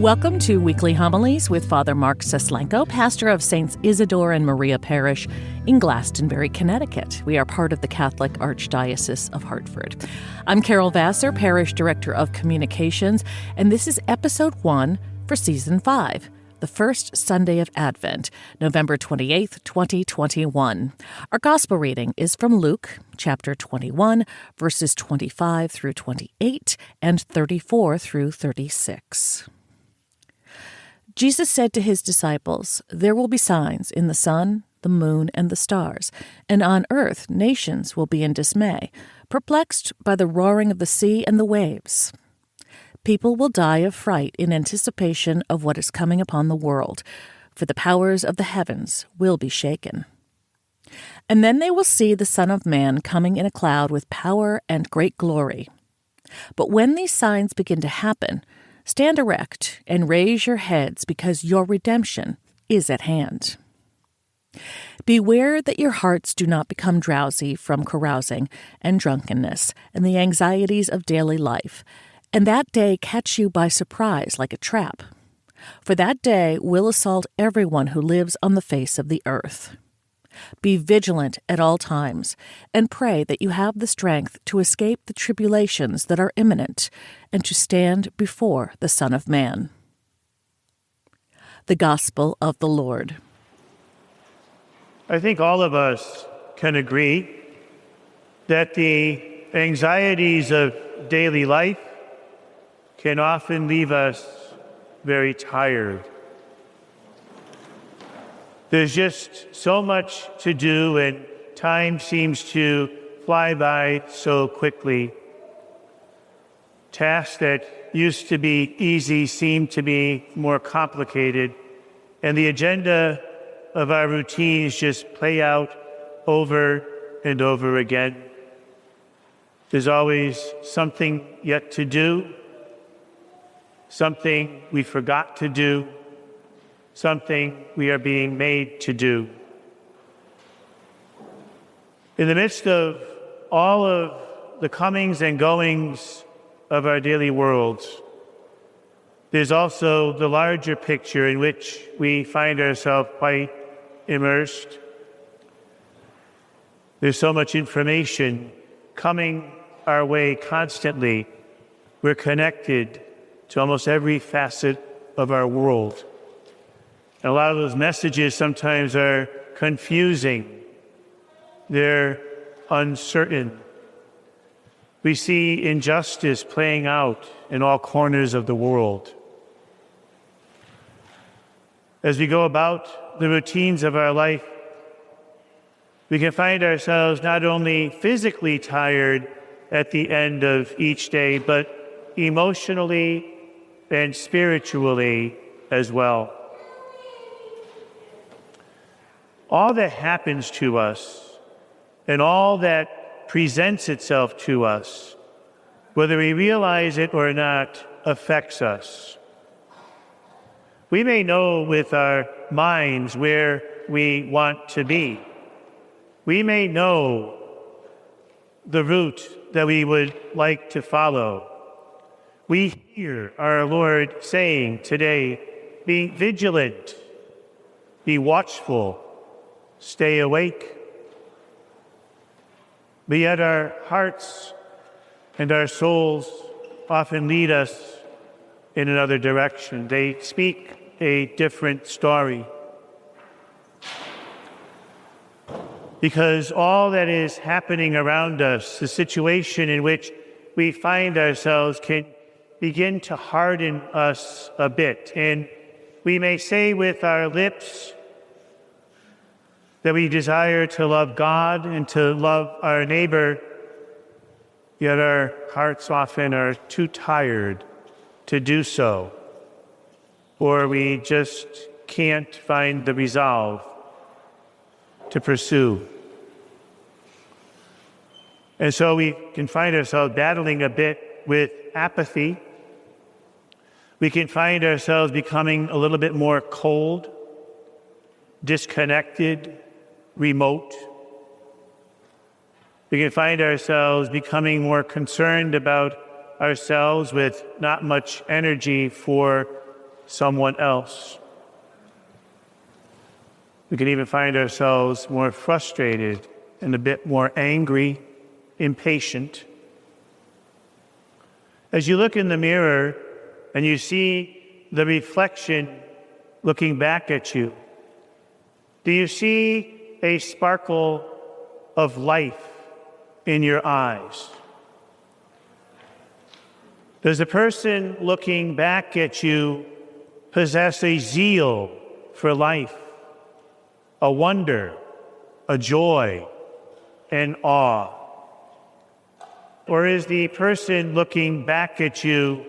Welcome to Weekly Homilies with Father Mark Seslenko, pastor of Saints Isidore and Maria Parish in Glastonbury, Connecticut. We are part of the Catholic Archdiocese of Hartford. I'm Carol Vassar, Parish Director of Communications, and this is Episode 1 for Season 5, the first Sunday of Advent, November 28th, 2021. Our Gospel reading is from Luke, chapter 21, verses 25 through 28 and 34 through 36. Jesus said to his disciples, "There will be signs in the sun, the moon, and the stars, and on earth nations will be in dismay, perplexed by the roaring of the sea and the waves. People will die of fright in anticipation of what is coming upon the world, for the powers of the heavens will be shaken. And then they will see the Son of Man coming in a cloud with power and great glory. But when these signs begin to happen, stand erect and raise your heads, because your redemption is at hand. Beware that your hearts do not become drowsy from carousing and drunkenness and the anxieties of daily life, and that day catch you by surprise like a trap. For that day will assault everyone who lives on the face of the earth. Be vigilant at all times, and pray that you have the strength to escape the tribulations that are imminent, and to stand before the Son of Man." The Gospel of the Lord. I think all of us can agree that the anxieties of daily life can often leave us very tired. There's just so much to do, and time seems to fly by so quickly. Tasks that used to be easy seem to be more complicated, and the agenda of our routines just play out over and over again. There's always something yet to do, something we forgot to do, something we are being made to do. In the midst of all of the comings and goings of our daily world, there's also the larger picture in which we find ourselves quite immersed. There's so much information coming our way constantly. We're connected to almost every facet of our world. And a lot of those messages sometimes are confusing. They're uncertain. We see injustice playing out in all corners of the world. As we go about the routines of our life, we can find ourselves not only physically tired at the end of each day, but emotionally and spiritually as well. All that happens to us and all that presents itself to us, whether we realize it or not, affects us. We may know with our minds where we want to be. We may know the route that we would like to follow. We hear our Lord saying today, "Be vigilant, be watchful, stay awake." But yet our hearts and our souls often lead us in another direction. They speak a different story. Because all that is happening around us, the situation in which we find ourselves, can begin to harden us a bit. And we may say with our lips that we desire to love God and to love our neighbor, yet our hearts often are too tired to do so, or we just can't find the resolve to pursue. And so we can find ourselves battling a bit with apathy. We can find ourselves becoming a little bit more cold, disconnected, remote. We can find ourselves becoming more concerned about ourselves with not much energy for someone else. We can even find ourselves more frustrated and a bit more angry, impatient. As you look in the mirror and you see the reflection looking back at you, do you see a sparkle of life in your eyes? Does the person looking back at you possess a zeal for life, a wonder, a joy, and awe? Or is the person looking back at you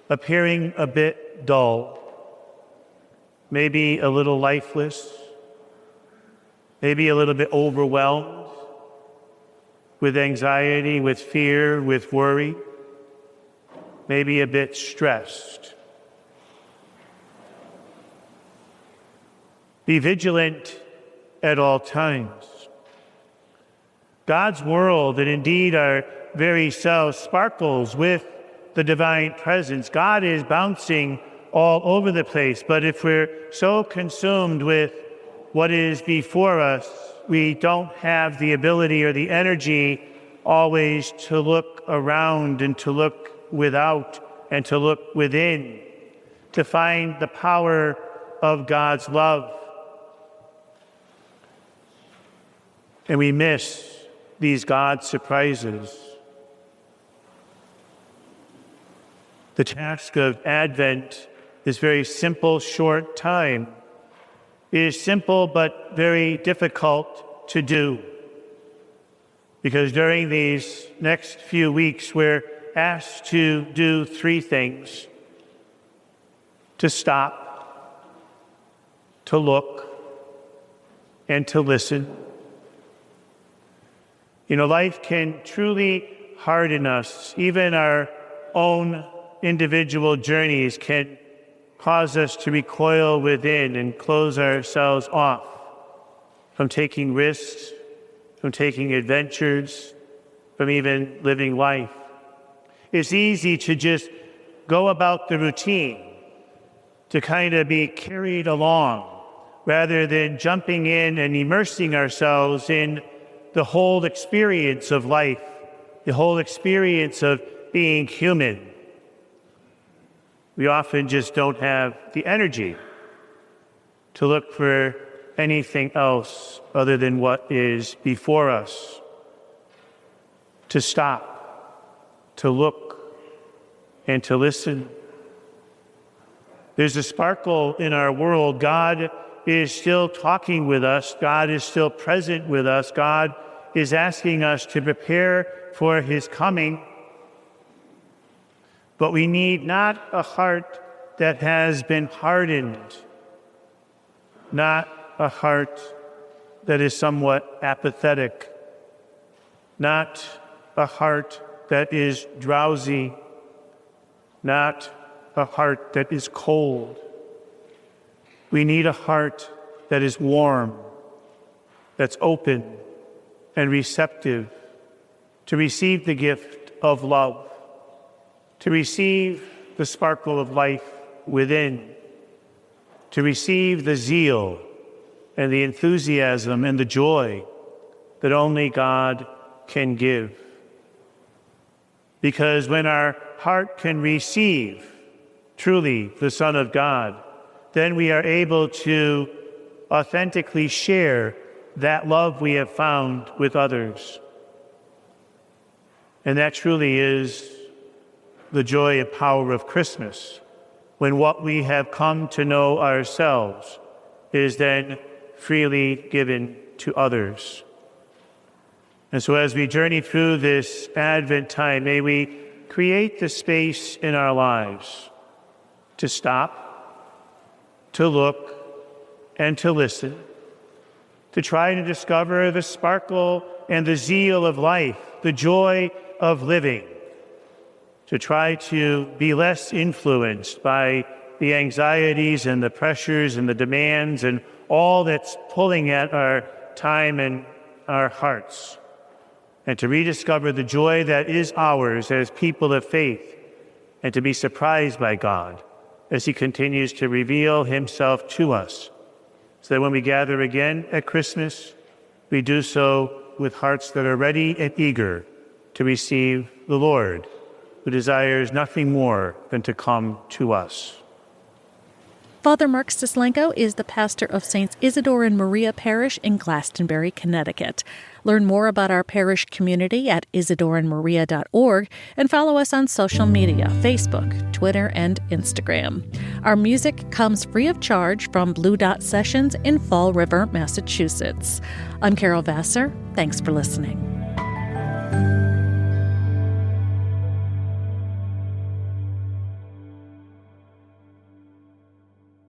appearing a bit dull, maybe a little lifeless, maybe a little bit overwhelmed with anxiety, with fear, with worry, maybe a bit stressed? Be vigilant at all times. God's world, and indeed our very self, sparkles with the divine presence. God is bouncing all over the place, but if we're so consumed with what is before us, we don't have the ability or the energy always to look around and to look without and to look within, to find the power of God's love. And we miss these God surprises. The task of Advent, this very simple, short time, is simple but very difficult to do. Because during these next few weeks, we're asked to do three things: to stop, to look, and to listen. You know, life can truly harden us. Even our own individual journeys can cause us to recoil within and close ourselves off from taking risks, from taking adventures, from even living life. It's easy to just go about the routine, to kind of be carried along, rather than jumping in and immersing ourselves in the whole experience of life, the whole experience of being human. We often just don't have the energy to look for anything else other than what is before us. To stop, to look, and to listen. There's a sparkle in our world. God is still talking with us. God is still present with us. God is asking us to prepare for his coming. But we need not a heart that has been hardened, not a heart that is somewhat apathetic, not a heart that is drowsy, not a heart that is cold. We need a heart that is warm, that's open and receptive to receive the gift of love, to receive the sparkle of life within, to receive the zeal and the enthusiasm and the joy that only God can give. Because when our heart can receive truly the Son of God, then we are able to authentically share that love we have found with others. And that truly is the joy and power of Christmas, when what we have come to know ourselves is then freely given to others. And so as we journey through this Advent time, may we create the space in our lives to stop, to look, and to listen, to try to discover the sparkle and the zeal of life, the joy of living, to try to be less influenced by the anxieties and the pressures and the demands and all that's pulling at our time and our hearts, and to rediscover the joy that is ours as people of faith, and to be surprised by God as he continues to reveal himself to us, so that when we gather again at Christmas, we do so with hearts that are ready and eager to receive the Lord, who desires nothing more than to come to us. Father Mark Stislenko is the pastor of Saints Isidore and Maria Parish in Glastonbury, Connecticut. Learn more about our parish community at isidoreandmaria.org and follow us on social media, Facebook, Twitter, and Instagram. Our music comes free of charge from Blue Dot Sessions in Fall River, Massachusetts. I'm Carol Vassar. Thanks for listening.